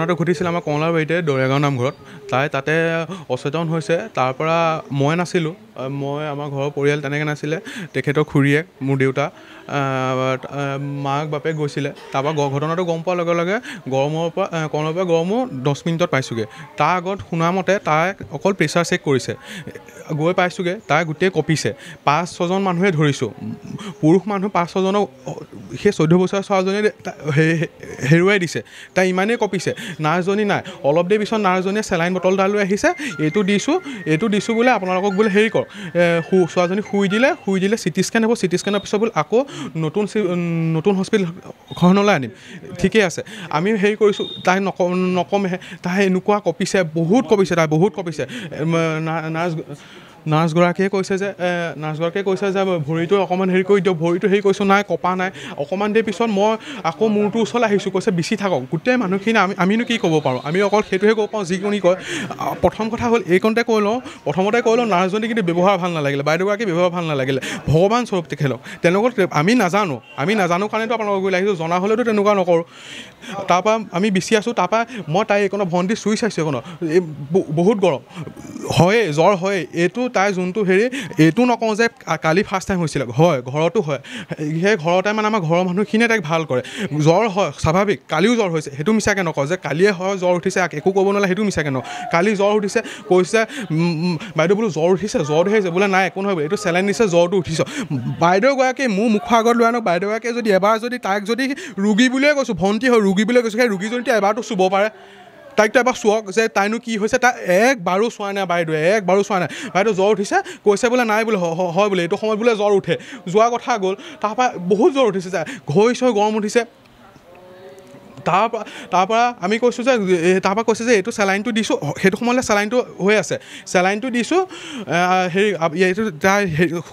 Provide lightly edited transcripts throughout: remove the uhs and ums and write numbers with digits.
ঘটনাটো ঘটিছিল আমাৰ কমলাবাৰীতে দৰেগাঁও নামঘৰত তাতে অচেতন হৈছে তাৰ পৰা মই নাছিলোঁ মই আমাৰ ঘৰৰ পৰিয়াল তেনেকৈ নাছিলে তেখেতৰ খুৰীয়ে মোৰ দেউতা মাক বাপেক গৈছিলে তাৰপৰা ঘটনাটো গম পোৱাৰ লগে লগে কমলাবাৰীৰ পৰা গড়মূৰ 10 মিনিটত পাইছোঁগৈ তাৰ আগত শুনা মতে তাই অকল প্ৰেছাৰ চেক কৰিছে গৈ পাইছোঁগৈ তাই গোটেই কঁপিছে 5-6জন মানুহে ধৰিছোঁ পুৰুষ মানুহ 5-6জনক সেই 14 বছৰীয়া ছোৱালীজনীয়ে হেৰুৱাই দিছে তাই ইমানেই কঁপিছে নাৰ্ছজনী নাই অলপ দেৰি পিছত নাৰ্ছজনীয়ে চেলাইন বটল এটা লৈ আহিছে এইটো দিছোঁ বোলে আপোনালোকক বোলে হেৰি কৰ ছোৱালীজনী শুই দিলে চিটি স্কেন হ'ব চিটি স্কেনৰ পিছত বোলে আকৌ নতুন হস্পিটেলখনলৈ আনিম ঠিকেই আছে আমি হেৰি কৰিছোঁ তাই নকমেহে তাই এনেকুৱা কঁপিছে বহুত কঁপিছে নাৰ্ছগৰাকীয়ে কৈছে যে ভৰিটো অকণমান হেৰি কৰি দিয়ক ভৰিটো হেৰি কৰিছোঁ নাই কঁপা নাই অকণমান দেৰি পিছত মই আকৌ মূৰটো ওচৰলৈ আহিছোঁ কৈছে বিচি থাকক গোটেই মানুহখিনি আমিনো কি ক'ব পাৰোঁ আমি অকল সেইটোহে ক'ব পাৰোঁ যিকোনি কয় প্ৰথম কথা হ'ল প্ৰথমতে কৈ লওঁ নাৰ্ছজনী কিন্তু ব্যৱহাৰ ভাল নালাগিলে বাইদেউগৰাকী ব্যৱহাৰ ভাল নালাগিলে ভগৱান স্বৰূপ তেখেতক তেনেকুৱা আমি নাজানো কাৰণেতো আপোনালোকক গৈ আহিছোঁ জনা হ'লেতো তেনেকুৱা নকৰোঁ তাৰপৰা আমি বিচি আছোঁ তাৰপৰা মই তাই এইকণত ভণ্টি চুই চাইছোঁ এইকণত বহুত গৰম হয়ে জ্বৰ হয় এইটো তাই যোনটো এইটো নকওঁ যে কালি ফাৰ্ষ্ট টাইম হৈছিলে হয় ঘৰতো হয় সেই ঘৰতে মানে আমাৰ ঘৰৰ মানুহখিনিয়ে তাইক ভাল কৰে জ্বৰ হয় স্বাভাৱিক কালিও জ্বৰ হৈছে সেইটো মিছাকৈ নকওঁ যে কালিয়ে হয় জ্বৰ উঠিছে একো ক'ব নোৱাৰে সেইটো মিছাকৈ নকওঁ কালি জ্বৰ উঠিছে কৈছে বাইদেউ বোলো জ্বৰ উঠিছে বোলে নাই একো নহয় বোলে এইটো চেলাইন দিছে জ্বৰটো উঠিছ বাইদেউগৰাকী মোৰ মুখৰ আগত লৈ আনক বাইদেউগৰাকীয়ে যদি এবাৰ যদি তাইক যদি ৰোগী বুলিয়ে কৈছোঁ ভণ্টি হয় ৰোগী বুলিয়ে কৈছোঁ সেই ৰোগীজনীটো এবাৰতো চুব পাৰে তাইকতো এবাৰ চোৱক যে তাইনো কি হৈছে তাই একবাৰো চোৱা নাই বাইদেউ জ্বৰ উঠিছে কৈছে বোলে নাই বোলে হয় বোলে এইটো সময়ত বোলে জ্বৰ উঠে যোৱা কথা গ'ল তাৰপৰা বহুত জ্বৰ উঠিছে ঘৈ গৰম উঠিছে তাৰপৰা আমি কৈছোঁ যে তাৰপৰা কৈছে যে এইটো চেলাইনটো দিছোঁ সেইটো সময়লৈ চেলাইনটো হৈ আছে চেলাইনটো দিছোঁ এইটো তাই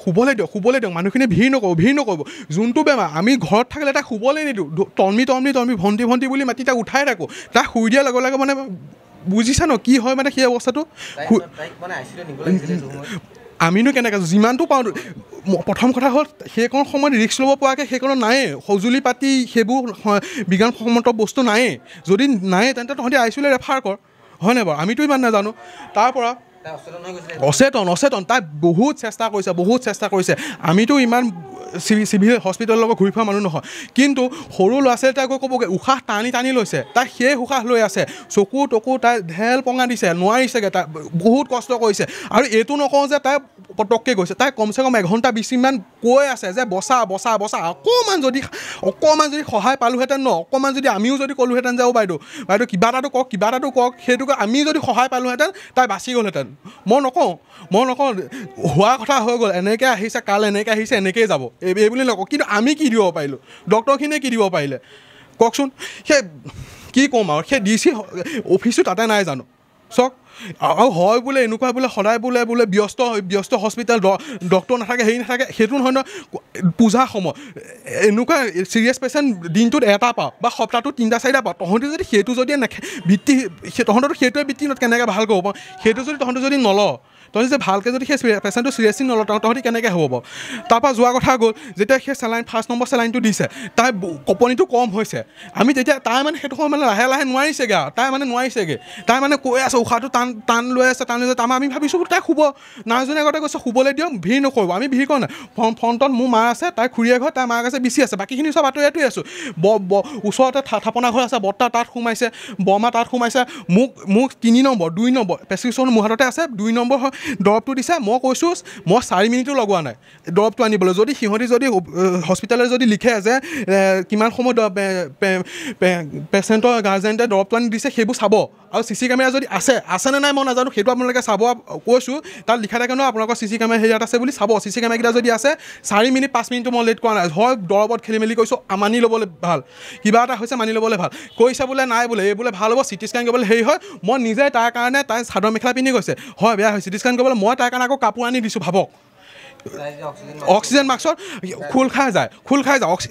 শুবলৈ দিয়ক মানুহখিনি ভিৰ নকৰিব যোনটো বেমাৰ আমি ঘৰত থাকিলে তাক শুবলৈ নিদিওঁ তলমি ভণ্টি বুলি মাতি তাক উঠাই থাকোঁ তাক শুই দিয়াৰ লগে লগে মানে বুজিছা ন কি হয় মানে সেই অৱস্থাটো আমিনো কেনেকৈ যিমানটো পাওঁ প্ৰথম কথা হ'ল সেইকণ সময়ত ৰিস্ক ল'ব পৰাকৈ সেইকণত নায়েই সঁজুলি পাতি সেইবোৰ বিজ্ঞানসন্মত বস্তু নায়েই যদি নায়েই তেন্তে তহঁতি আইচিউলৈ ৰেফাৰ কৰ হয়নে বাৰু আমিতো ইমান নাজানো তাৰপৰা অচেতন তাই বহুত চেষ্টা কৰিছে আমিতো ইমান চিভিল হস্পিটেলৰ লগত ঘূৰি ফুৰা মানুহ নহয় কিন্তু সৰু ল'ৰা ছোৱালী তাই গৈ ক'বগৈ উশাহ টানি লৈছে তাই সেই উশাহ লৈ আছে চকু তাই ঢেল পঙা দিছে নোৱাৰিছেগৈ তাই বহুত কষ্ট কৰিছে আৰু এইটো নকওঁ যে তাই পটককৈ গৈছে তাই কমচে কম 1 ঘণ্টা 20 মিনিটমান কৈ আছে যে বচা অকণমান যদি সহায় পালোহেঁতেন ন অকণমান যদি আমিও যদি ক'লোহেঁতেন যে বাইদেউ কিবা এটাতো কওক সেইটোকে আমি যদি সহায় পালোহেঁতেন তাই বাচি গ'লহেঁতেন মই নকওঁ হোৱা কথা হৈ গ'ল এনেকৈ আহিছে কাল এনেকৈ আহিছে এনেকৈয়ে যাব এই বুলি নকওঁ কিন্তু আমি কি দিব পাৰিলোঁ ডক্টৰখিনিয়ে কি দিব পাৰিলে কওকচোন সেই কি ক'ম আৰু সেই DC অফিচটো তাতে নাই জানো চাওক আৰু হয় বোলে এনেকুৱা বোলে সদায় বোলে ব্যস্ত হস্পিটেল ডক্টৰ নাথাকে সেইটো নহয় ন পূজাৰ সময় এনেকুৱা চিৰিয়াছ পেচেণ্ট দিনটোত এটা পাওঁ বা সপ্তাহটোত 3-4টা পাওঁ তহঁতি যদি সেইটো যদি তহঁতৰতো সেইটোৱে বৃত্তি কেনেকৈ ভাল কৰিব পাৰোঁ সেইটো যদি তহঁতে যদি নলওঁ তহঁতি যে ভালকৈ যদি সেই পেচেণ্টটো চিৰিয়াছলি নলওঁ তহঁতি কেনেকৈ হ'ব বাৰু তাৰপৰা যোৱা কথা গ'ল যেতিয়া সেই ফাৰ্ষ্ট নম্বৰ চেলাইনটো দিছে তাই কঁপনিটো কম হৈছে আমি তেতিয়া তাই মানে সেইটো সময় মানে লাহে নোৱাৰিছেগৈ আৰু তাই মানে কৈ আছে উশাহটো টান লৈ আছে তাৰমানে আমি ভাবিছোঁ তাই শুব নাৰ্ছজনী আগতে কৈছে শুবলৈ দিয়ক ভিৰ নকৰিব আমি ভিৰ কৰা নাই ফ্ৰণ্টত মোৰ মা আছে তাই খুৰীয়ে ঘৰ তাই মাক আছে বিচি আছে বাকীখিনি চব আঁতৰি আছোঁ ওচৰতে থাপনা ঘৰ আছে বৰ্তা তাত সোমাইছে বৰমা তাত সোমাইছে মোক 3 নম্বৰ 2 নম্বৰ প্ৰেছক্ৰিপশ্যন মোৰ হাততে আছে 2 নম্বৰ দৰৱটো দিছে মই কৈছোঁ মই 4 মিনিটো লগোৱা নাই দৰৱটো আনিবলৈ যদি সিহঁতি যদি হস্পিটেলে যদি লিখে যে কিমান সময় পেচেণ্টৰ গাৰ্জেণ্টে দৰৱটো আনি দিছে সেইবোৰ চাব আৰু CC কেমেৰা যদি আছেনে নাই মই নাজানো সেইটো আপোনালোকে চাব কৈছোঁ তাত লিখা থাকে ন আপোনালোকৰ CC কেমেৰা হেৰিয়াত আছে বুলি চাব CC কেমেৰাকেইটা যদি আছে 4 মিনিট 5 মিনিটো মই লেট কৰা নাই হয় দৰৱত খেলি মেলি কৈছোঁ মানি ল'বলৈ ভাল কিবা এটা হৈছে মানি ল'বলৈ ভাল কৈছে বোলে নাই বোলে এই বোলে ভাল হ'ব CT স্কেন কৰিবলৈ হেৰি হয় মই নিজে তাৰ কাৰণে তাই চাদৰ মেখেলা পিন্ধি গৈছে হয় বেয়া হয় CT স্কেন কৰিবলৈ মই তাৰ কাৰণে আকৌ কাপোৰ আনি দিছোঁ ভাবক অক্সিজেন মাস্কত খোল খাই যায়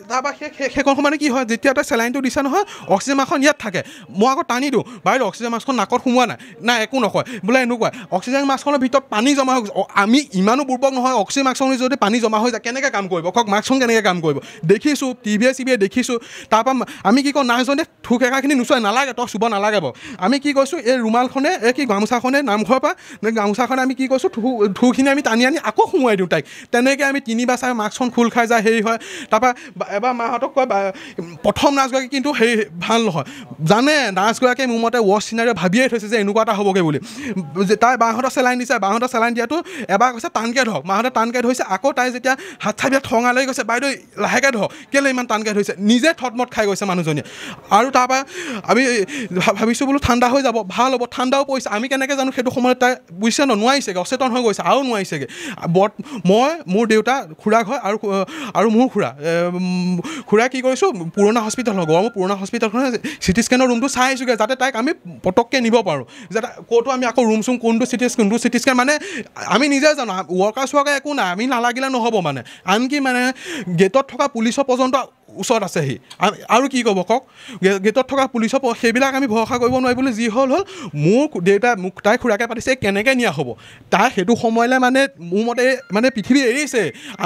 তাৰপৰা সেইখন সময়ত কি হয় যেতিয়া তই চেলাইনটো দিছে নহয় অক্সিজেন মাস্কখন ইয়াত থাকে মই আকৌ টানি দিওঁ বাইদেউ অক্সিজেন মাস্কখন নাকত সোমোৱা নাই একো নকয় বোলে এনেকুৱা অক্সিজেন মাস্কখনৰ ভিতৰত পানী জমা হৈ গৈছে আমি ইমানো বুৰ্বক নহয় অক্সিজেন মাস্কখনৰ যদি পানী জমা হৈ যায় কেনেকৈ কাম কৰিব কওক মাস্কখন কেনেকৈ কাম কৰিব দেখিছোঁ টিভিয়ে দেখিছোঁ তাৰপৰা আমি কি কওঁ নাৰ্ছজনে থুক একাখিনি নোচোৱাই নালাগে তই চুব নালাগে বাৰু আমি কি কৈছোঁ এই ৰুমালখনে এই কি গামোচাখনে নামঘৰৰ পৰা গামোচাখনে আমি কি কৈছোঁ থুখিনি আমি টানি আনি আকৌ সোমোৱাই দিওঁ তাইক তেনেকৈ আমি 3 বাৰ 4 মাস্কখন খোল খাই যায় হেৰি হয় তাৰপৰা এবাৰ মাহঁতক কয় প্ৰথম নাৰ্ছগৰাকী কিন্তু হেৰি ভাল নহয় জানে নাৰ্ছগৰাকীয়ে মোৰ মতে ৱৰ্ষ্ট চিনাৰিঅ' ভাবিয়ে থৈছে যে এনেকুৱা এটা হ'বগৈ বুলি তাই বাহঁতৰ চেলাইন দিছে বাহঁতৰ চেলাইন দিয়াটো এবাৰ কৈছে টানকৈ ধৰক মাহঁতে টানকৈ ধৰিছে আকৌ তাই যেতিয়া হাত চাবিয়াত ঠঙা লাগি গৈছে বাইদেউ লাহেকৈ ধৰক কেলৈ ইমান টানকৈ ধৰিছে নিজে থতমত খাই গৈছে মানুহজনীয়ে আৰু তাৰপৰা আমি ভাবিছোঁ বোলো ঠাণ্ডা হৈ যাব ভাল হ'ব ঠাণ্ডাও পৰিছে আমি কেনেকৈ জানো সেইটো সময়ত তাই বুজিছে নোৱাৰিছেগৈ অচেতন হৈ গৈছে আৰু নোৱাৰিছেগৈ মই মোৰ দেউতা খুৰাক হয় আৰু মোৰ খুৰাই কি কৰিছোঁ পুৰণা হস্পিটেল হয় গড়মূৰ পুৰণা হস্পিটেলখনে চিটি স্কেনৰ ৰুমটো চাই আহিছোঁগৈ যাতে তাইক আমি পটককৈ নিব পাৰোঁ যাতে ক'তো আমি আকৌ ৰুম চুম কোনটো চিটি স্কেন মানে আমি নিজে জানো ৱৰ্কাৰ একো নাই আমি নালাগিলে নহ'ব মানে আনকি মানে গেটত থকা পুলিচৰ পৰ্যন্ত ওচৰত আছেহি আৰু কি ক'ব কওক গেটত থকা পুলিচৰ সেইবিলাক আমি ভৰসা কৰিব নোৱাৰি বুলি যি হ'ল মোৰ দেউতা মোক তাই খুৰাকে পাতিছে কেনেকৈ নিয়া হ'ব তাই সেইটো সময়লৈ মানে মোৰ মতে মানে পৃথিৱী এৰিছে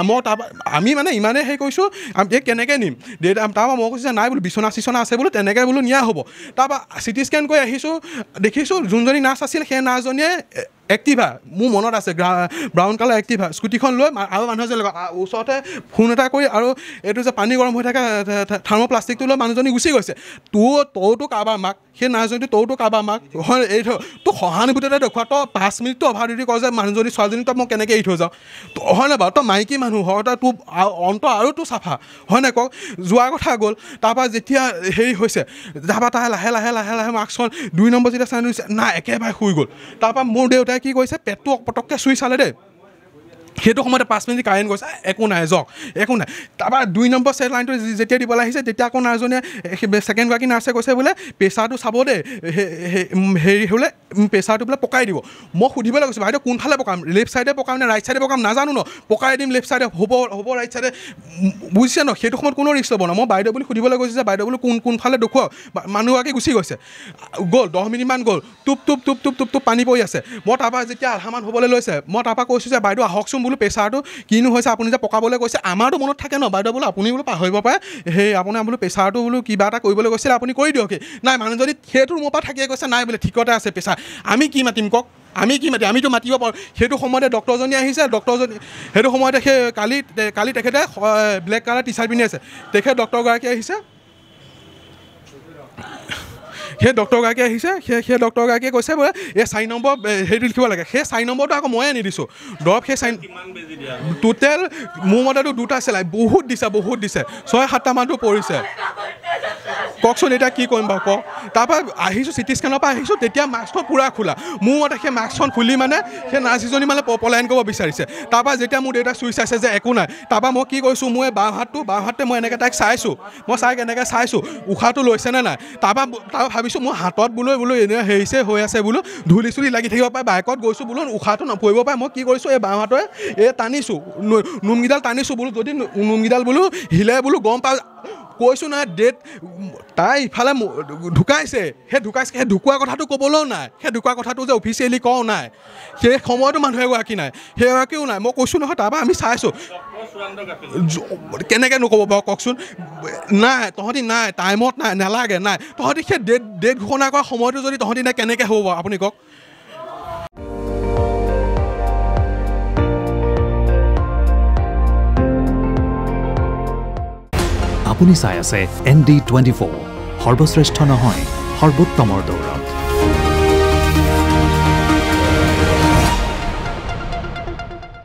মই তাৰপৰা আমি মানে ইমানেই হেৰি কৰিছোঁ এই কেনেকৈ নিম দেউতা তাৰপৰা মই কৈছোঁ যে নাই বোলো বিচনা আছে বোলো তেনেকৈ বোলো নিয়া হ'ব তাৰপৰা চিটি স্কেন কৰি আহিছোঁ দেখিছোঁ যোনজনী নাৰ্ছ আছিল সেই নাৰ্ছজনীয়ে এক্টিভা মোৰ মনত আছে ব্ৰাউন কালাৰ এক্টিভা স্কুটিখন লৈ আৰু মানুহ এজনে ওচৰতে ফোন এটা কৰি আৰু এইটো যে পানী গৰম হৈ থাকে থাৰ্মোপ্লাষ্টিকটো লৈ মানুহজনী গুচি গৈছে তইতো কাৰোবাৰ মাক সেই নাৰ্ছজনী তইতো কাৰোবাৰ মাক হয় এই তোক সহানুভূতিতে দেখুওৱা তই 5 মিনিটটো অভাৰ ডিউটি কৰ যে মানুহজনী ছোৱালীজনী তই মই কেনেকৈ এৰি থৈ যাওঁ হয় নাই বাৰু তই মাইকী মানুহ হয় তই তোৰ অন্ত আৰু তোৰ চাফা হয় নাই কওক যোৱাৰ কথা গ'ল তাৰপৰা যেতিয়া হেৰি হৈছে তাৰপৰা তাই লাহে মাস্কখন 2 নম্বৰ যেতিয়া চাই লৈছে নাই একেবাৰে শুই গ'ল তাৰপৰা মোৰ দেউতাই কি কৰিছে পেটটো পটককৈ চুই চালে দেই সেইটো সময়তে 5 মিনিট কাৰেণ্ট গৈছে একো নাই একো নাই তাৰপৰা 2 নম্বৰ চেট লাইনটো যেতিয়া দিবলৈ আহিছে তেতিয়া আকৌ নাৰ্ছজনীয়ে ছেকেণ্ডগৰাকী নাৰ্ছে কৈছে বোলে প্ৰেছাৰটো চাব দেই হেৰি হ'লে প্ৰেছাৰটো বোলে পকাই দিব মই সুধিবলৈ কৈছোঁ বাইদেউ কোনফালে পকাম লেফ্ট ছাইডে পকাম নে ৰাইট ছাইডে পকাম নাজানো ন পকাই দিম লেফ্ট ছাইডে হ'ব ৰাইট ছাইডে বুজিছে ন সেইটো সময়ত কোনো ৰিস্ক ল'ব ন মই বাইদেউ বুলি সুধিবলৈ কৈছোঁ যে বাইদেউ বোলো কোনফালে দেখুৱাওক মানুহগৰাকী গুচি গৈছে গ'ল 10 মিনিটমান গ'ল টুপ পানী পৰি আছে মই তাৰপৰা যেতিয়া আধামান হ'বলৈ লৈছে মই তাৰপৰা কৈছোঁ যে বাইদেউ আহকচোন বোলো প্ৰেছাৰটো কিনো হৈছে আপুনি যে পকাবলৈ কৈছে আমাৰতো মনত থাকে ন বাইদেউ বোলো আপুনি বোলো পাহৰিব পাৰে সেই আপোনাৰ বোলো প্ৰেছাৰটো বোলো কিবা এটা কৰিবলৈ কৈছিলে আপুনি কৰি দিয়ক নাই মানুহজনী সেইটো মোৰ পৰা থাকিয়ে কৈছে নাই বোলে ঠিকতে আছে প্ৰেছাৰ আমি কি মাতিম কওক আমিতো মাতিব পাৰোঁ সেইটো সময়তে ডক্টৰজনী আহিছে সেইটো সময়তে সেই কালি তেখেতে ব্লেক কালাৰ টি চাৰ্ট পিন্ধি আছে তেখেত ডক্টৰগৰাকী আহিছে সেই ডক্টৰগৰাকীয়ে কৈছে বোলে এই 4 নম্বৰ হেৰিটো লিখিব লাগে সেই 4 নম্বৰটো আকৌ ময়ে আনি দিছোঁ দৰৱ সেই টোটেল মোৰ মতেতো 2টা চেলাই বহুত দিছে 6-7টা মানটো পৰিছে কওকচোন এতিয়া কি কৰিম বাৰু কওক তাৰপৰা আহিছোঁ চিটি স্কেনৰ পৰা আহিছোঁ তেতিয়া মাস্কখন পূৰা খোলা মোৰ মতে সেই মাস্কখন খুলি মানে সেই নাৰ্ছজনী মানে পলায়ন কৰিব বিচাৰিছে তাৰপৰা যেতিয়া মোৰ দেউতাই চুই চাইছে যে একো নাই তাৰপৰা মই কি কৰিছোঁ মই বাওঁ হাততে মই এনেকৈ তাইক চাইছোঁ এনেকৈ চাইছোঁ উশাহটো লৈছেনে নাই তাৰপৰা ভাবিছোঁ মোৰ হাতত বোলো এনে হেৰিছে হৈ আছে বোলো ধূলি চুলি লাগি থাকিব পাৰে বাইকত গৈছোঁ বোলো উশাহটো নপৰিব পাৰে মই কি কৰিছোঁ এই বাওঁ হাতৰে টানিছোঁ নোমকেইডাল টানিছোঁ বোলো যদি নোমকেইডাল বোলো হিলে বোলো গম পাওঁ কৈছোঁ নহয় তাই ইফালে ঢুকাইছে সেই ঢুকুৱা কথাটো ক'বলৈও নাই সেই ঢুকুৱা কথাটো যে অফিচিয়েলি কওঁ নাই সেই সময়তো মানুহ এগৰাকী নাই সেইগৰাকীও নাই মই কৈছোঁ নহয় তাৰপৰা আমি চাইছোঁ কেনেকৈ নক'ব বাৰু কওকচোন নাই তহঁতি নাই টাইমত নাই নালাগে নাই তহঁতি সেই ডেট ঘোষণা কৰা সময়টো যদি তহঁতি নাই কেনেকৈ হ'ব বাৰু আপুনি কওক আপুনি চাই আছে ND24 সৰ্বশ্ৰেষ্ঠ নহয় সৰ্বোত্তমৰ দৌৰ